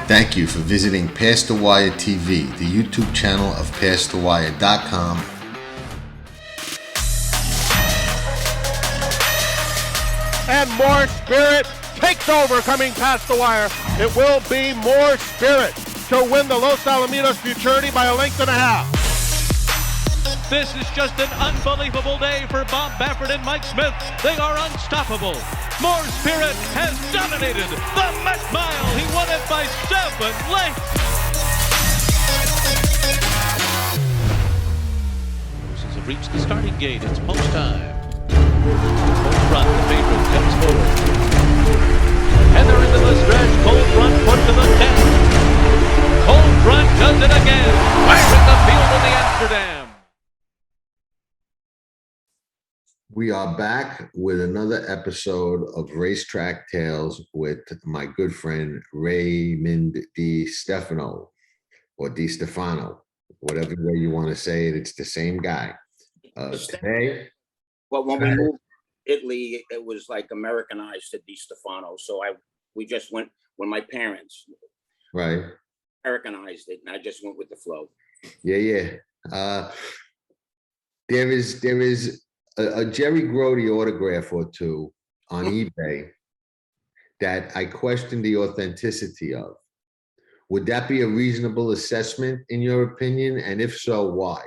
Thank you for visiting Past the Wire TV, the YouTube channel of PastTheWire.com. And more spirit takes over coming past the wire. It will be more spirit to win the Los Alamitos Futurity by a length and a half. This is just an unbelievable day for Bob Baffert and Mike Smith. They are unstoppable. More Spirit has dominated the Met Mile. He won it by 7 lengths. Horses have reached the starting gate. It's post time. Cold Front, the favorite, comes forward. And they're into the stretch. Cold Front put to the 10. Cold Front does it again. Firing the field of the Amsterdam. We are back with another episode of Racetrack Tales with my good friend Raymond DeStefano, or DeStefano, whatever way you want to say it. It's the same guy. Today, well, when we moved to Italy, it was like Americanized to DeStefano. So we just went when my parents Americanized it, and I just went with the flow. Yeah. There is a Jerry Grody autograph or two on eBay that I question the authenticity of. Would that be a reasonable assessment in your opinion? And if so, why?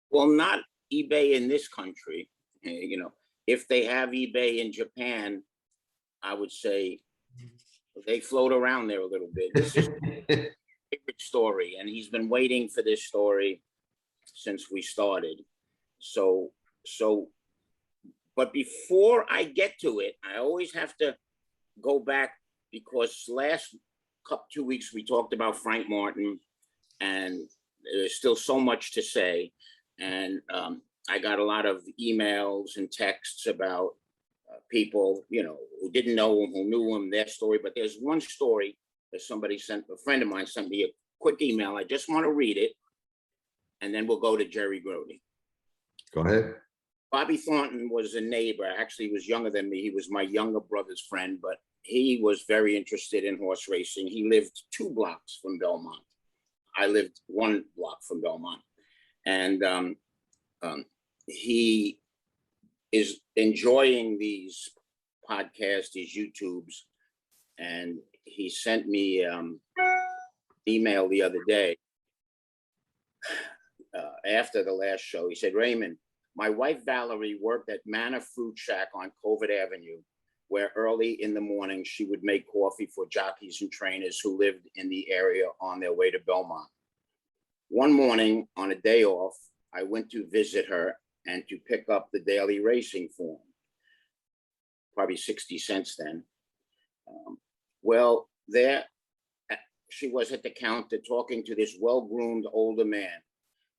Well, not eBay in this country. If they have eBay in Japan, I would say they float around there a little bit. This is a favorite story, and he's been waiting for this story since we started. But before I get to it, I always have to go back, because last 2 weeks we talked about Frank Martin, and there's still so much to say. And I got a lot of emails and texts about people, who didn't know him, who knew him, their story. But there's one story that a friend of mine sent me a quick email. I just want to read it, and then we'll go to Jerry Grody. Go ahead. Bobby Thornton was a neighbor. Actually, he was younger than me. He was my younger brother's friend, but he was very interested in horse racing. He lived 2 blocks from Belmont. I lived 1 block from Belmont. And he is enjoying these podcasts, these YouTubes. And he sent me email the other day after the last show. He said, "Raymond, my wife Valerie worked at Manor Fruit Shack on Covert Avenue, where early in the morning she would make coffee for jockeys and trainers who lived in the area on their way to Belmont. One morning on a day off, I went to visit her and to pick up the daily racing form, probably 60 cents then. There she was at the counter talking to this well-groomed older man.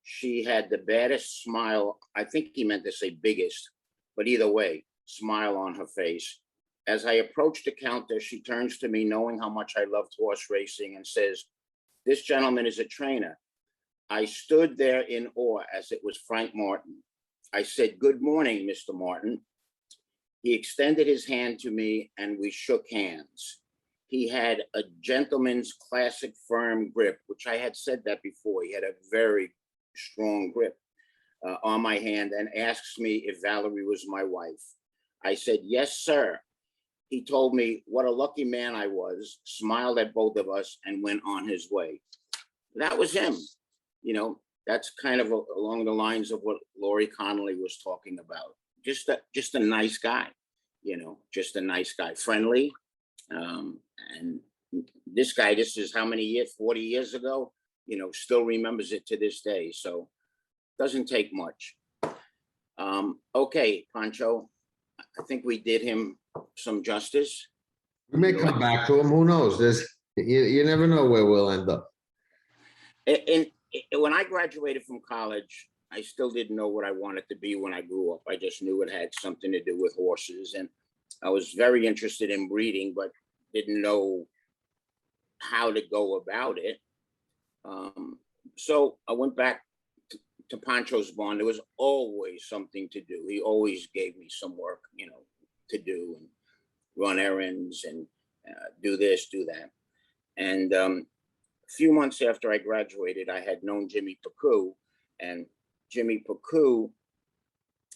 She had the baddest smile. I think he meant to say biggest, but either way, smile on her face. As I approached the counter, she turns to me, knowing how much I loved horse racing, and says, 'This gentleman is a trainer.' I stood there in awe, as it was Frank Martin. I said, 'Good morning, Mr. Martin.' He extended his hand to me and we shook hands. He had a gentleman's classic firm grip, which I had said that before. He had a very strong grip on my hand, and asks me if Valerie was my wife. I said, 'Yes, sir.' He told me what a lucky man I was, smiled at both of us, and went on his way." That was him. That's kind of along the lines of what Laurie Connolly was talking about. Just a nice guy, just a nice guy, friendly. And this guy, this is how many years, 40 years ago, still remembers it to this day. So doesn't take much. Okay, Pancho, I think we did him some justice. We may come back to him. Who knows? You never know where we'll end up. When I graduated from college, I still didn't know what I wanted to be when I grew up. I just knew it had something to do with horses. And I was very interested in breeding, but didn't know how to go about it. So I went back to Pancho's barn. There was always something to do. He always gave me some work, to do, and run errands and do this, do that. And few months after I graduated, I had known Jimmy Pacou, and Jimmy Pacou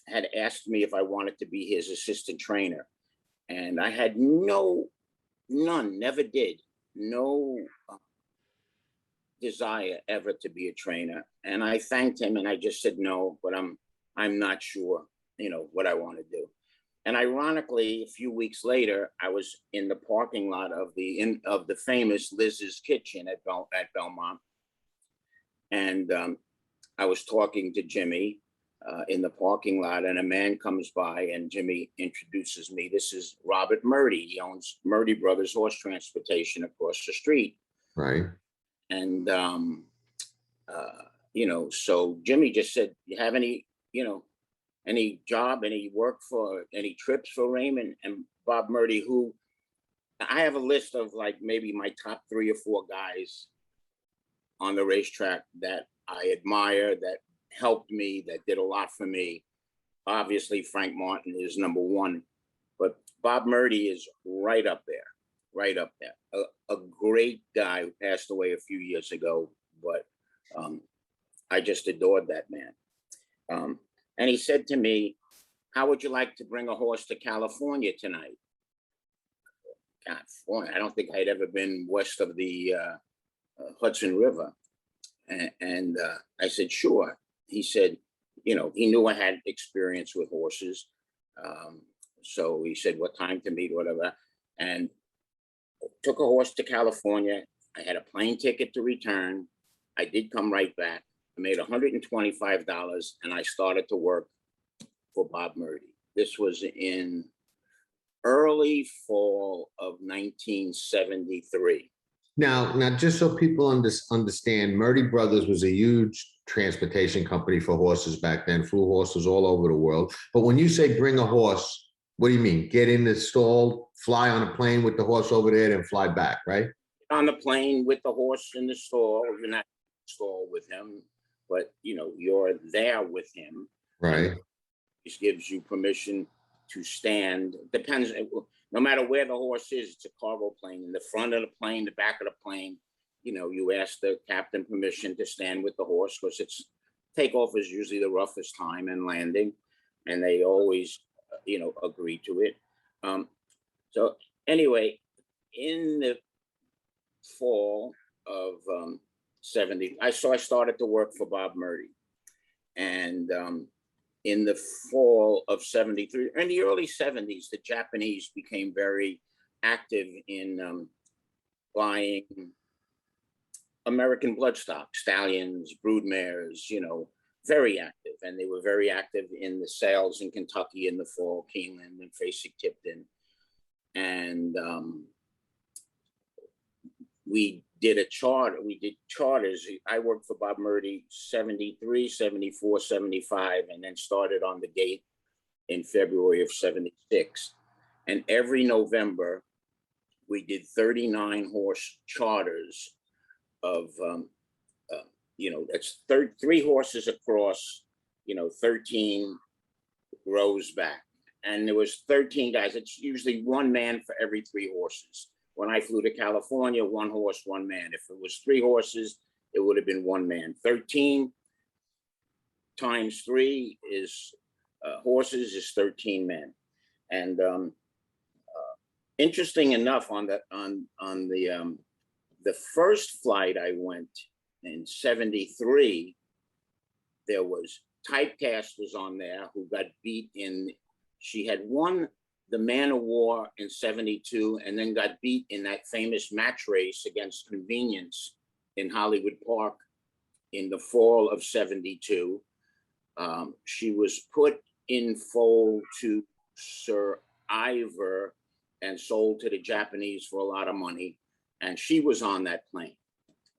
had asked me if I wanted to be his assistant trainer. And I had never did, no desire ever to be a trainer. And I thanked him and I just said no, but I'm not sure, what I want to do. And ironically, a few weeks later, I was in the parking lot of the famous Liz's Kitchen at Belmont, and I was talking to Jimmy in the parking lot, and a man comes by, and Jimmy introduces me. This is Robert Murty. He owns Murty Brothers Horse Transportation across the street. Right. And so Jimmy just said, "You have any job, any work for, any trips for Raymond?" And Bob Murty, who I have a list of like maybe my top 3 or 4 guys on the racetrack that I admire, that helped me, that did a lot for me. Obviously, Frank Martin is number 1, but Bob Murty is right up there, right up there. A great guy who passed away a few years ago, but I just adored that man. And he said to me, "How would you like to bring a horse to California tonight?" California, I don't think I'd ever been west of the Hudson River. And I said, "Sure." He said, he knew I had experience with horses. So he said, "What time to meet," whatever. And took a horse to California. I had a plane ticket to return. I did come right back. I made $125 and I started to work for Bob Murty. This was in early fall of 1973. Now, just so people understand, Murty Brothers was a huge transportation company for horses back then, flew horses all over the world. But when you say bring a horse, what do you mean? Get in the stall, fly on a plane with the horse over there, and fly back, right? On the plane with the horse in the stall. You're not in the stall with him, but you're there with him. Right. This gives you permission to stand. Depends. No matter where the horse is, it's a cargo plane. In the front of the plane, the back of the plane, you ask the captain permission to stand with the horse, because takeoff is usually the roughest time, and landing, and they always, agree to it. So anyway, in the fall of 70, I started to work for Bob Murty, and in the fall of 73, in the early 70s, the Japanese became very active in buying American bloodstock, stallions, broodmares, very active. And they were very active in the sales in Kentucky in the fall, Keeneland and Fasig-Tipton. And we did charters. I worked for Bob Murty 73, 74, 75, and then started on the gate in February of 76. And every November, we did 39 horse charters of, that's 3 horses across, 13 rows back. And there was 13 guys. It's usually 1 man for every 3 horses. When I flew to California, 1 horse, 1 man. If it was 3 horses, it would have been 1 man. 13 times 3 is horses is 13 men. And interesting enough, on the first flight I went in 73, there was Typecast was on there, who got beat in. She had won the Man of War in 72, and then got beat in that famous match race against Convenience in Hollywood Park in the fall of 72. She was put in foal to Sir Ivor and sold to the Japanese for a lot of money. And she was on that plane.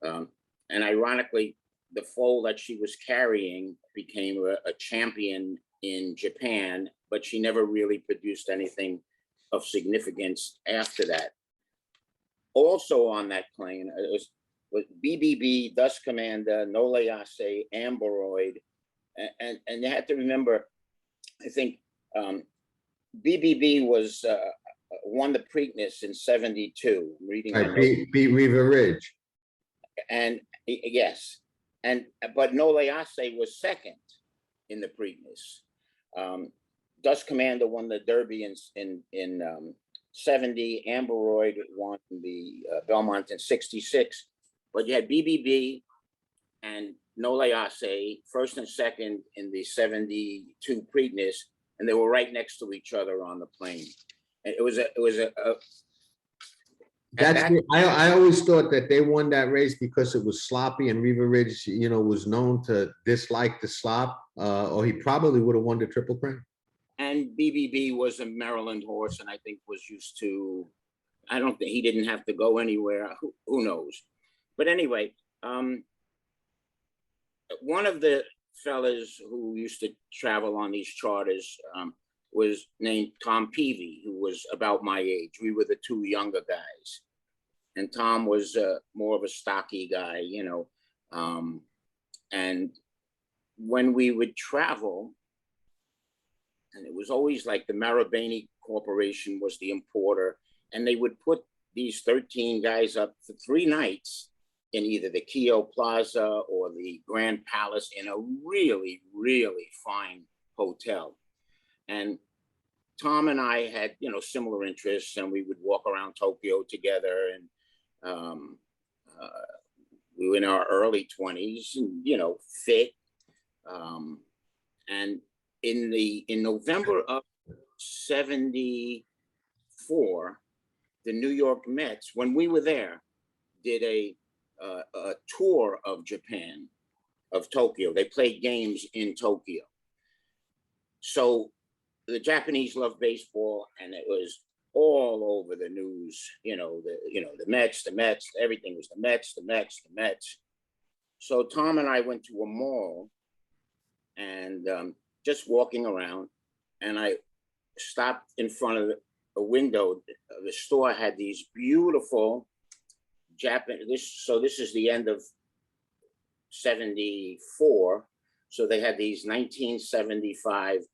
And ironically, the foal that she was carrying became a champion in Japan, but she never really produced anything of significance after that. Also on that plane, it was with BBB, Dust Commander, Nole Yase, Amberoid. And you have to remember, I think BBB was won the Preakness in 72. I'm reading my notes. Beat Riva Ridge. And yes, but Nole Ace was second in the Preakness. Dust Commander won the Derby in 70. Amberoid won the Belmont in 66. But you had BBB and Nole Ace first and second in the 72 Preakness, and they were right next to each other on the plane. And it was a I always thought that they won that race because it was sloppy, and Riva Ridge, was known to dislike the slop, or he probably would have won the Triple Crown. And BBB was a Maryland horse, and I think was used to. I don't think he didn't have to go anywhere. Who knows? But anyway, one of the fellas who used to travel on these charters was named Tom Peavy, who was about my age. We were the two younger guys. And Tom was more of a stocky guy, and when we would travel, and it was always like the Marabini Corporation was the importer, and they would put these 13 guys up for 3 nights in either the Keogh Plaza or the Grand Palace in a really, really fine hotel. And Tom and I had, similar interests, and we would walk around Tokyo together, and we were in our early 20s, and, fit. And in November of 74, the New York Mets, when we were there, did a tour of Japan, of Tokyo. They played games in Tokyo. So the Japanese love baseball, and it was all over the news. The Mets, everything was the Mets. So Tom and I went to a mall, and just walking around, and I stopped in front of a window. The store had these beautiful Japanese. So this is the end of 74. So they had these 1975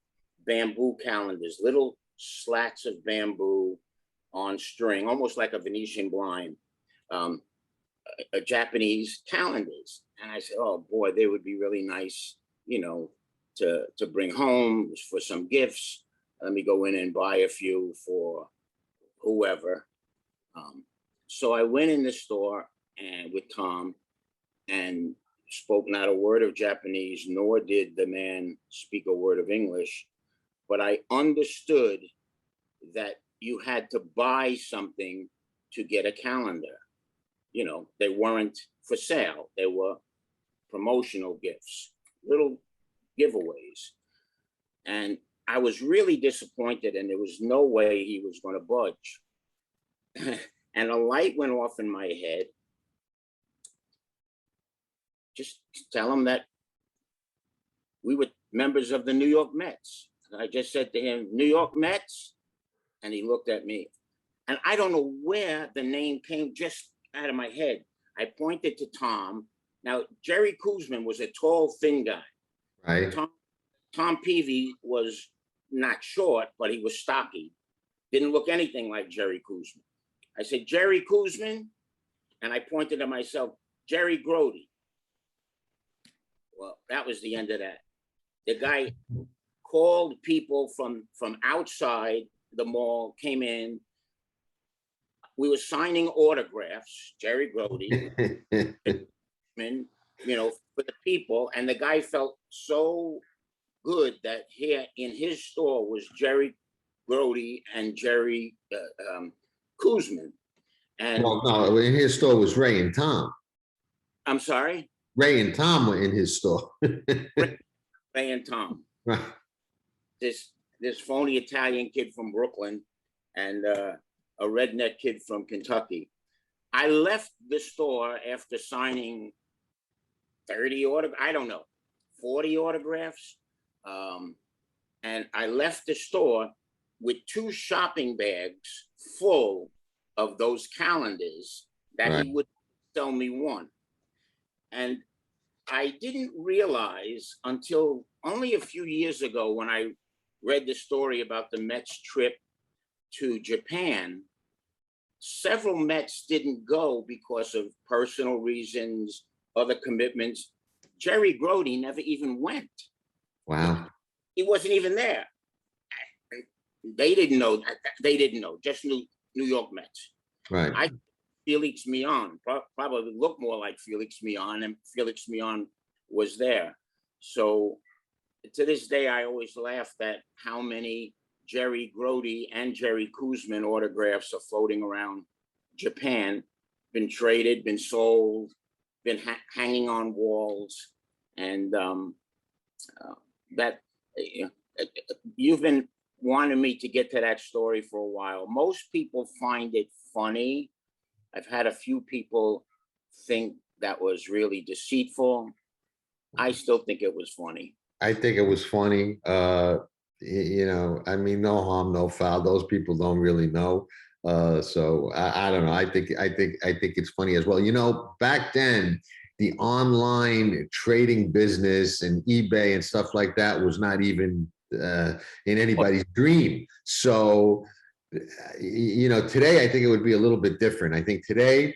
bamboo calendars, little slats of bamboo on string, almost like a Venetian blind, Japanese calendars. And I said, oh boy, they would be really nice, to bring home for some gifts. Let me go in and buy a few for whoever. So I went in the store and with Tom, and spoke not a word of Japanese, nor did the man speak a word of English. But I understood that you had to buy something to get a calendar. They weren't for sale. They were promotional gifts, little giveaways. And I was really disappointed, and there was no way he was going to budge. And a light went off in my head. Just to tell him that we were members of the New York Mets. I just said to him, New York Mets? And he looked at me. And I don't know where the name came just out of my head. I pointed to Tom. Now, Jerry Kuzman was a tall, thin guy. Right. Tom Peavy was not short, but he was stocky. Didn't look anything like Jerry Kuzman. I said, Jerry Kuzman? And I pointed to myself, Jerry Grody. Well, that was the end of that. The guy called people from outside the mall, came in. We were signing autographs, Jerry Grody, for the people. And the guy felt so good that here in his store was Jerry Grody and Jerry Kuzman. And no, in his store was Ray and Tom. I'm sorry? Ray and Tom were in his store. Ray and Tom. Right. This phony Italian kid from Brooklyn and a redneck kid from Kentucky. I left the store after signing 30 autographs, I don't know, 40 autographs. And I left the store with 2 shopping bags full of those calendars that Right. he would sell me one. And I didn't realize until only a few years ago when I read the story about the Mets trip to Japan several Mets didn't go because of personal reasons, other commitments. Jerry Grody never even went. Wow. He wasn't even there. They didn't know. They didn't know. Just New York Mets. Right. Felix Mion probably looked more like Felix Mion, and Felix Mion was there. So to this day, I always laugh at how many Jerry Grody and Jerry Koosman autographs are floating around Japan, been traded, been sold, been hanging on walls, and that you've been wanting me to get to that story for a while. Most people find it funny. I've had a few people think that was really deceitful. I still think it was funny. I think it was funny. You know, I mean, no harm, no foul. Those people don't really know. So I don't know. I think it's funny as well. You know, back then, the online trading business and eBay and stuff like that was not even in anybody's dream. So, you know, today I think it would be a little bit different. I think today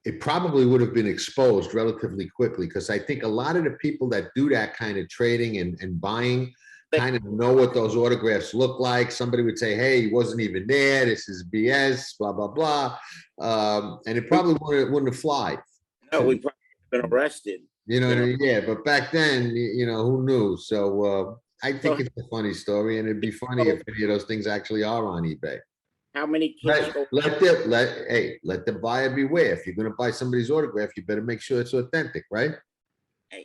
it probably would have been exposed relatively quickly, because I think a lot of the people that do that kind of trading and buying kind of know what those autographs look like. Somebody would say, hey, he wasn't even there. This is BS, blah, blah, blah. And it probably wouldn't have flied. No, we probably been arrested. You know what I mean? Yeah, but back then, you know, who knew? So I think it's a funny story, and it'd be funny if any of those things actually are on eBay. How many kids Let the buyer beware. If you're going to buy somebody's autograph, you better make sure it's authentic, right?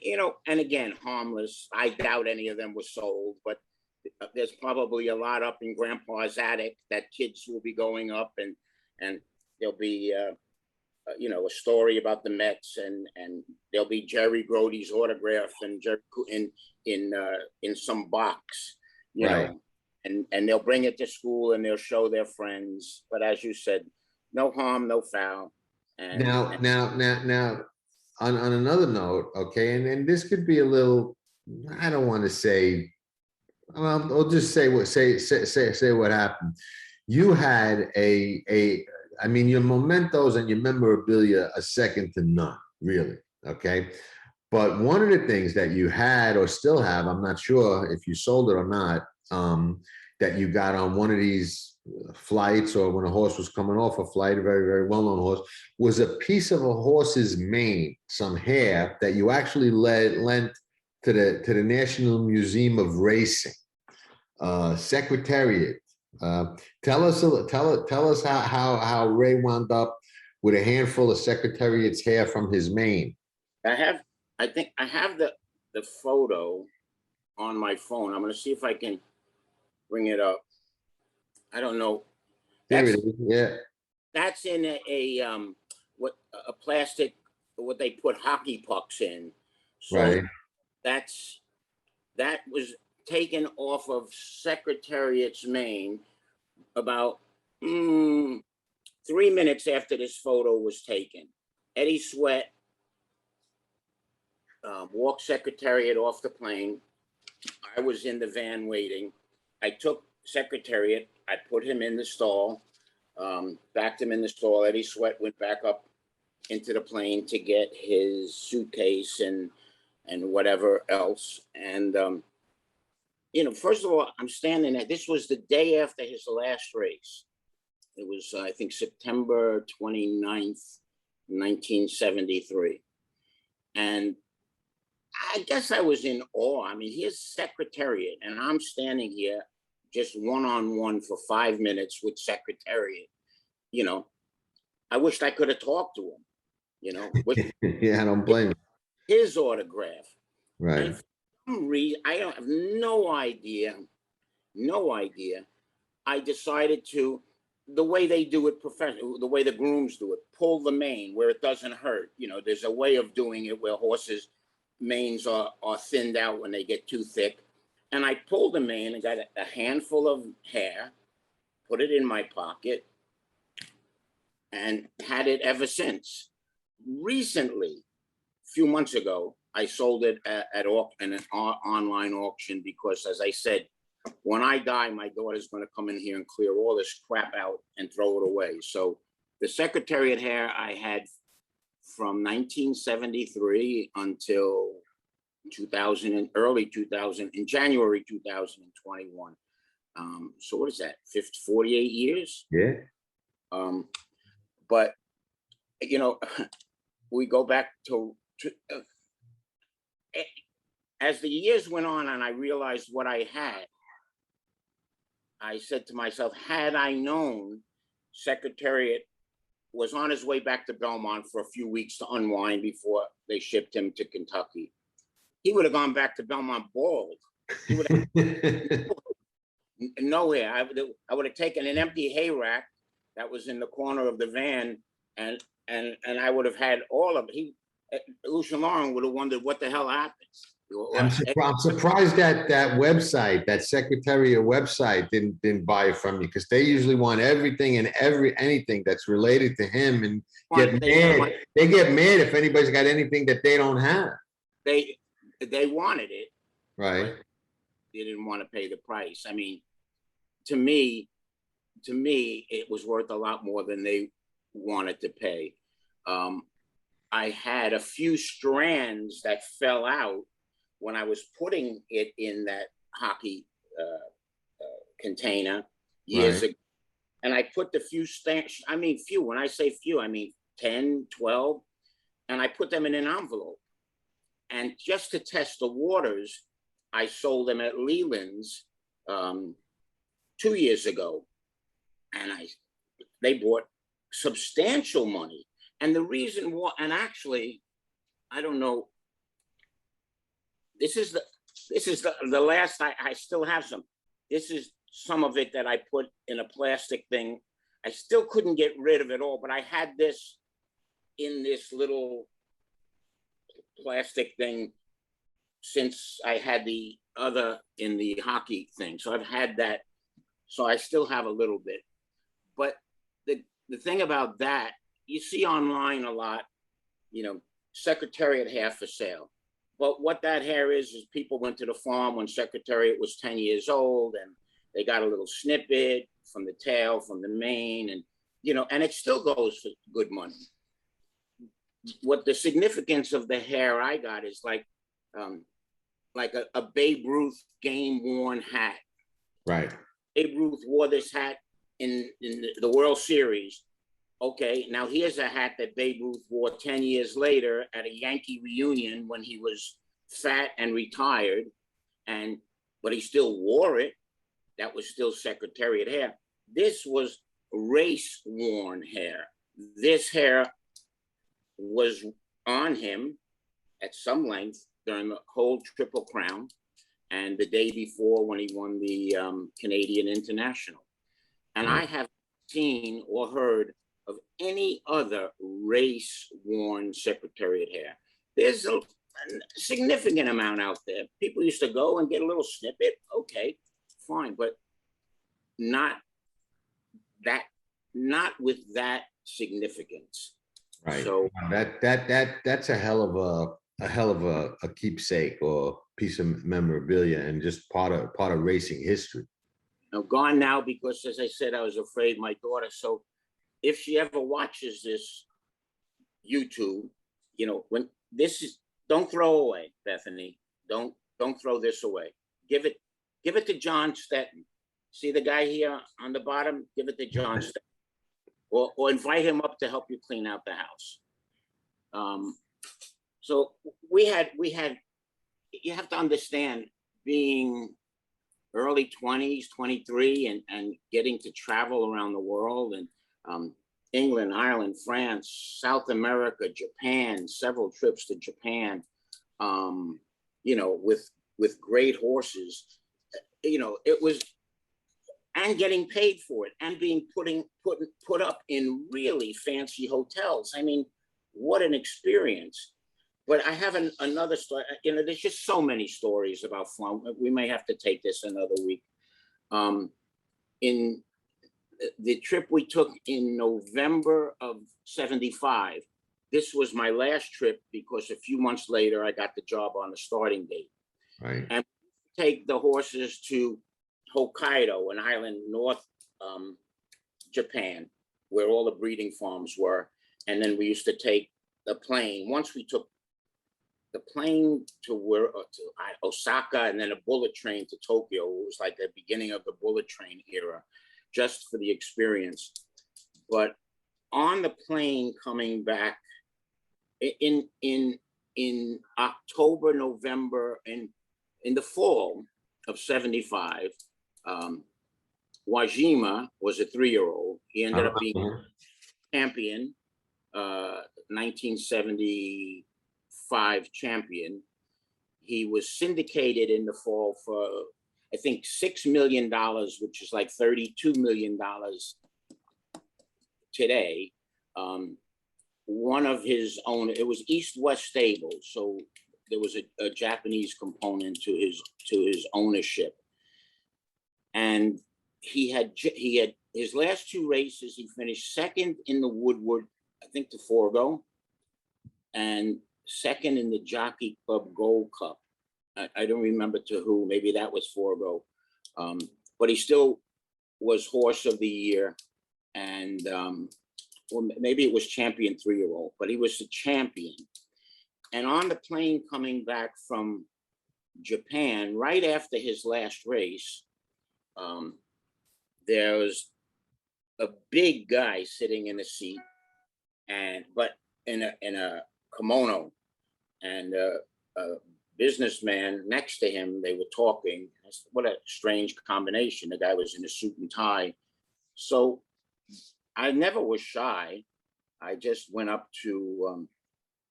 You know, and again, harmless. I doubt any of them were sold, but there's probably a lot up in Grandpa's attic that kids will be going up, and there'll be you know, a story about the Mets, and there'll be Jerry Grody's autograph and in some box, you know, and they'll bring it to school and they'll show their friends. But as you said, no harm, no foul. And now, on another note, okay, and this could be a little, I don't want to say, well, I'll just say what happened. You had I mean, your mementos and your memorabilia are second to none, really, okay? But one of the things that you had or still have, I'm not sure if you sold it or not, that you got on one of these flights or when a horse was coming off a flight, a very, very well-known horse, was a piece of a horse's mane, some hair that you actually lent to the National Museum of Racing, Secretariat. Tell us how Ray wound up with a handful of Secretariat's hair from his mane. I think I have the photo on my phone. I'm going to see if I can bring it up. I don't know. There it is. Yeah. That's in a plastic, what they put hockey pucks in. So right. That was taken off of Secretariat's mane about 3 minutes after this photo was taken. Eddie Sweat walked Secretariat off the plane. I was in the van waiting. I took Secretariat, I put him in the stall, backed him in the stall. Eddie Sweat went back up into the plane to get his suitcase and whatever else. And you know, first of all, I'm standing there. This was the day after his last race. It was, I think, September 29th, 1973. And I guess I was in awe. I mean, here's Secretariat, and I'm standing here just one-on-one for 5 minutes with Secretariat. You know, I wished I could have talked to him, you know. Yeah, I don't blame you. His autograph. Right. I don't have no idea. I decided to, the way they do it professionally, the way the grooms do it, pull the mane where it doesn't hurt. You know, there's a way of doing it where horses' manes are thinned out when they get too thick. And I pulled the mane and got a handful of hair, put it in my pocket, and had it ever since. Recently, a few months ago, I sold it at an online auction because, as I said, when I die, my daughter's going to come in here and clear all this crap out and throw it away. So The Secretariat hair I had from 1973 until 2000 and early 2000 in January 2021. So what is that? 48 years? Yeah. But you know, we go back to as the years went on and I realized what I had, I said to myself, had I known Secretariat was on his way back to Belmont for a few weeks to unwind before they shipped him to Kentucky, he would have gone back to Belmont bald. He would have nowhere. I would have taken an empty hay rack that was in the corner of the van, and I would have had all of it. Lucian Lauren would have wondered what the hell happened. I'm surprised that website, that Secretariat website, didn't buy it from you, because they usually want everything and anything that's related to him, and get mad. They get mad if anybody's got anything that they don't have. They wanted it, right? They didn't want to pay the price. I mean, to me, it was worth a lot more than they wanted to pay. I had a few strands that fell out when I was putting it in that hockey container years ago. And I put the few strands, I mean few, when I say few, I mean 10, 12, and I put them in an envelope. And just to test the waters, I sold them at Leland's 2 years ago. And they brought substantial money. And the reason why, and actually, I don't know, this is the last, I still have some. This is some of it that I put in a plastic thing. I still couldn't get rid of it all, but I had this in this little plastic thing since I had the other in the hockey thing. So I've had that. So I still have a little bit. But the thing about that, you see online a lot, you know, Secretariat hair for sale. But what that hair is people went to the farm when Secretariat was 10 years old, and they got a little snippet from the tail, from the mane, and, you know, and it still goes for good money. What the significance of the hair I got is like a Babe Ruth game-worn hat. Right. Babe Ruth wore this hat in the World Series. Okay, now here's a hat that Babe Ruth wore 10 years later at a Yankee reunion when he was fat and retired, but he still wore it. That was still Secretariat hair. This was race-worn hair. This hair was on him at some length during the whole Triple Crown and the day before when he won the Canadian International. And I haven't seen or heard of any other race-worn Secretariat hair. There's a significant amount out there. People used to go and get a little snippet. Okay, fine, but not with that significance. Right. So that's a hell of a keepsake or piece of memorabilia, and just part of racing history. Now gone now, because as I said, I was afraid my daughter. So if she ever watches this YouTube, you know, when this is, don't throw away, Bethany. Don't throw this away. Give it to John Stetton. See the guy here on the bottom? Give it to John Stetton. Or invite him up to help you clean out the house. So we had, you have to understand, being early 20s, 23, and getting to travel around the world, and England, Ireland, France, South America, Japan, several trips to Japan, you know, with great horses, you know, it was, and getting paid for it, and being put up in really fancy hotels. I mean, what an experience. But I have another story. You know, there's just so many stories about fun. We may have to take this another week. In the trip we took in November of '75, this was my last trip, because a few months later, I got the job on the starting gate. Right. And take the horses to Hokkaido, an island north Japan. where all the breeding farms were. And then we used to take the plane. Once we took the plane to Osaka, and then a bullet train to Tokyo. It was like the beginning of the bullet train era, just for the experience. But on the plane coming back in October, November, and in the fall of '75, Wajima was a 3-year-old. He ended up being champion, 1975 champion. He was syndicated in the fall for, I think, $6 million, which is like $32 million today. One of his own, it was East-West Stable, so there was a Japanese component to his ownership. And he had his last 2 races, he finished second in the Woodward, I think the Forgo, and second in the Jockey Club Gold Cup. I don't remember to who, maybe that was Forgo. But he still was horse of the year. And well, maybe it was champion 3-year-old, but he was the champion. And on the plane coming back from Japan, right after his last race, there was a big guy sitting in a seat, but in a kimono, and a businessman next to him. They were talking. What a strange combination. The guy was in a suit and tie. So I never was shy. I just went up to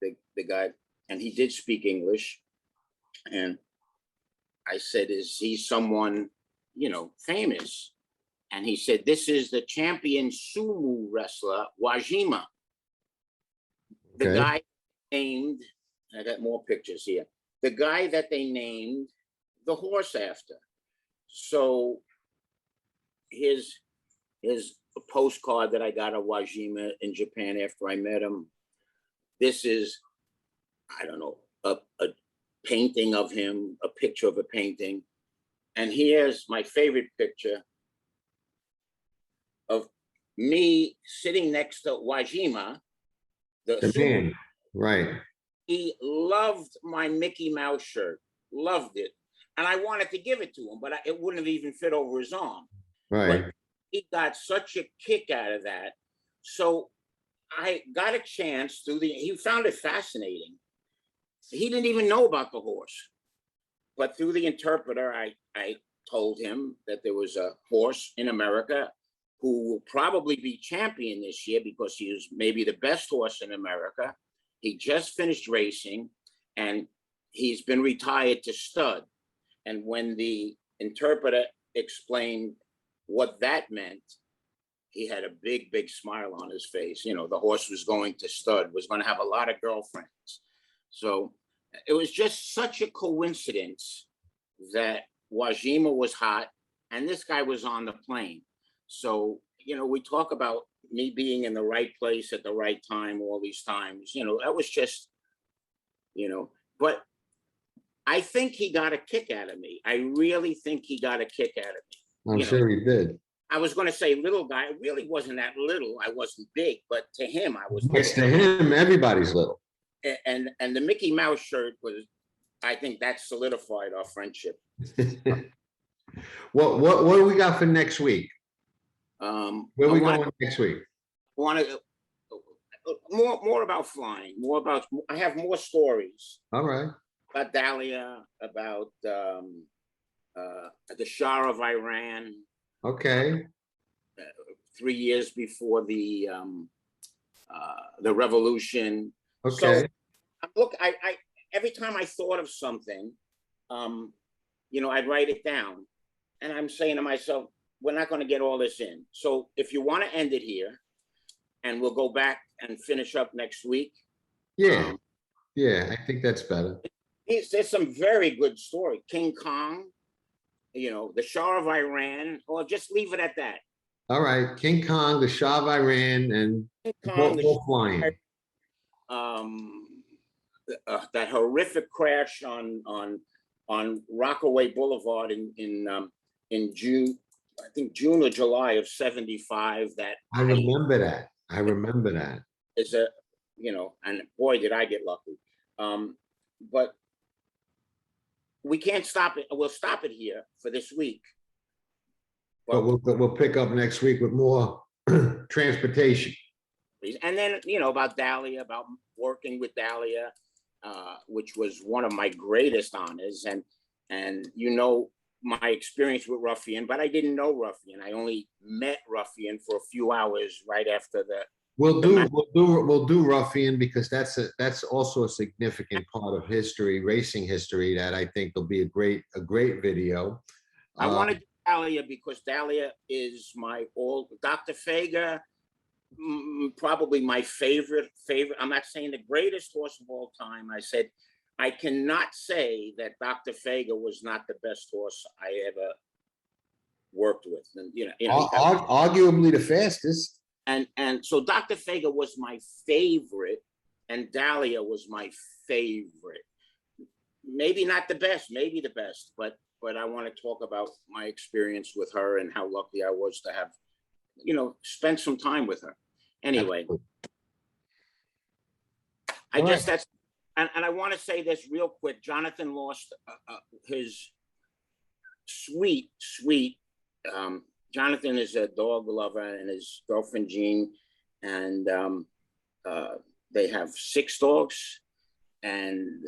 the guy, and he did speak English. And I said, "Is he someone, famous?" And he said, "This is the champion sumo wrestler, Wajima." The guy named, I got more pictures here, the guy that they named the horse after. So here's a postcard that I got of Wajima in Japan after I met him. This is, I don't know, a painting of him, a picture of a painting. And here's my favorite picture of me sitting next to Wajima, the man, right? He loved my Mickey Mouse shirt, loved it, and I wanted to give it to him, but it wouldn't have even fit over his arm. Right. But he got such a kick out of that, so I got a chance he found it fascinating. He didn't even know about the horse, but through the interpreter, I told him that there was a horse in America who will probably be champion this year because he is maybe the best horse in America. He just finished racing, and he's been retired to stud. And when the interpreter explained what that meant, he had a big, big smile on his face. The horse was going to stud, was going to have a lot of girlfriends. So it was just such a coincidence that Wajima was hot and this guy was on the plane. So, we talk about me being in the right place at the right time all these times. That was just, but I think he got a kick out of me. I really think he got a kick out of me. I'm sure he did. I was going to say little guy. It really wasn't that little. I wasn't big, but to him, I was. Next to him, everybody's little. And the Mickey Mouse shirt was, I think that solidified our friendship. What do we got for next week? Where are we going next week? Want to more about flying, I have more stories. All right. About Dahlia, about the Shah of Iran. Okay. 3 years before the revolution. Okay. So, look, I every time I thought of something, I'd write it down, and I'm saying to myself, we're not going to get all this in. So if you want to end it here, and we'll go back and finish up next week. Yeah. I think that's better. There's some very good story. King Kong, the Shah of Iran, or just leave it at that. All right. King Kong, the Shah of Iran, and more flying. That horrific crash on Rockaway Boulevard in I think June or July of 75 that I remember that. I remember that. is a, and boy, did I get lucky. But we can't stop it. We'll stop it here for this week. But we'll pick up next week with more transportation. And then, about Dahlia, about working with Dahlia, which was one of my greatest honors. And my experience with Ruffian, but I didn't know Ruffian. I only met Ruffian for a few hours right after the. We'll do Ruffian, because that's also a significant part of history, racing history, that I think will be a great video. I want to do Dahlia because Dahlia is Dr. Fager, probably my favorite. I'm not saying the greatest horse of all time. I said, I cannot say that Dr. Fager was not the best horse I ever worked with. And, arguably the fastest. And so Dr. Fager was my favorite, and Dahlia was my favorite. Maybe not the best, maybe the best, but I want to talk about my experience with her and how lucky I was to have, spent some time with her. Anyway, and I want to say this real quick. Jonathan lost his sweet. Jonathan is a dog lover, and his girlfriend Jean, and they have 6 dogs. And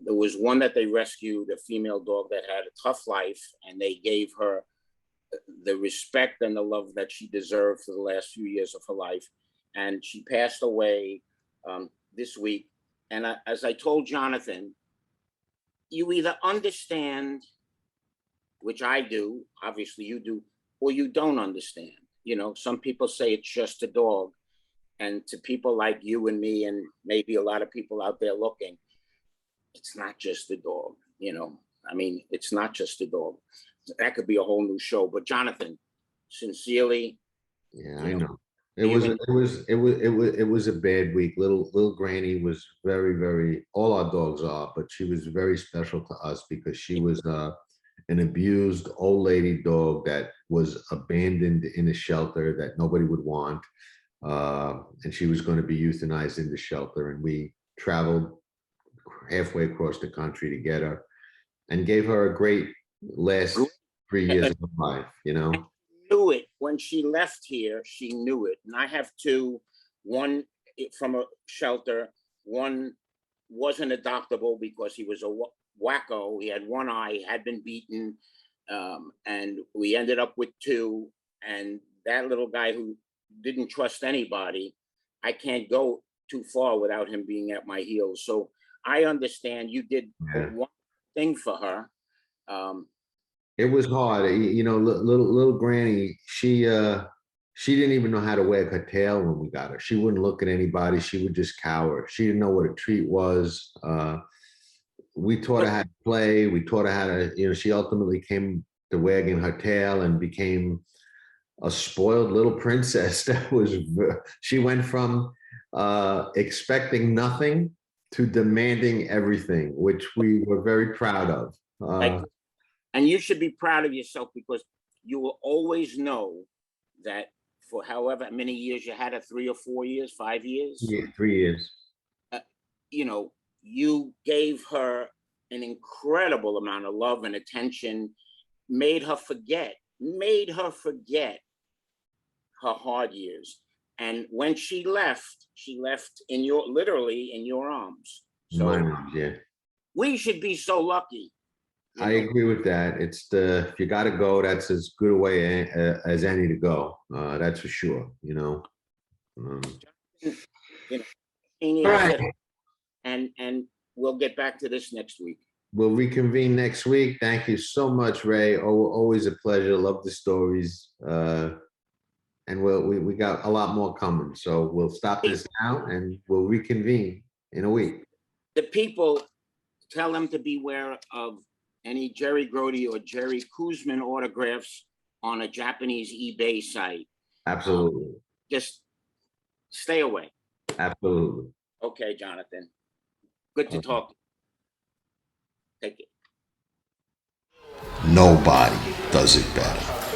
there was one that they rescued, a female dog that had a tough life, and they gave her the respect and the love that she deserved for the last few years of her life. And she passed away this week. And as I told Jonathan, you either understand, which I do, obviously you do, or you don't understand. Some people say it's just a dog. And to people like you and me, and maybe a lot of people out there looking, it's not just a dog, it's not just a dog. That could be a whole new show. But Jonathan, sincerely. Yeah, I know. It was a bad week. Little Granny was very, very, all our dogs are, but she was very special to us because she was an abused old lady dog that was abandoned in a shelter that nobody would want. And she was going to be euthanized in the shelter. And we traveled halfway across the country to get her and gave her a great last 3 years of her life, Knew it when she left here. She knew it. And I have 2, one from a shelter, one wasn't adoptable because he was a wacko. He had one eye, had been beaten, and we ended up with 2. And that little guy who didn't trust anybody, I can't go too far without him being at my heels. So I understand you did one thing for her. It was hard, little Granny. She didn't even know how to wag her tail when we got her. She wouldn't look at anybody. She would just cower. She didn't know what a treat was. We taught her how to play. We taught her how to, she ultimately came to wagging her tail and became a spoiled little princess. She went from expecting nothing to demanding everything, which we were very proud of. And you should be proud of yourself because you will always know that for however many years you had her, 3 or 4 years, 5 years. Yeah, 3 years. You gave her an incredible amount of love and attention, made her forget her hard years. And when she left literally in your arms. So yeah. We should be so lucky. I agree with that. It's if you got to go, that's as good a way as any to go. That's for sure. All right. And we'll get back to this next week. We'll reconvene next week. Thank you so much, Ray. Always a pleasure. Love the stories. And we got a lot more coming. So we'll stop this now and we'll reconvene in a week. The people, tell them to beware of any Jerry Grody or Jerry Kuzman autographs on a Japanese eBay site. Absolutely. Just stay away. Absolutely. Okay, Jonathan. Good to talk. Take it. Nobody does it better.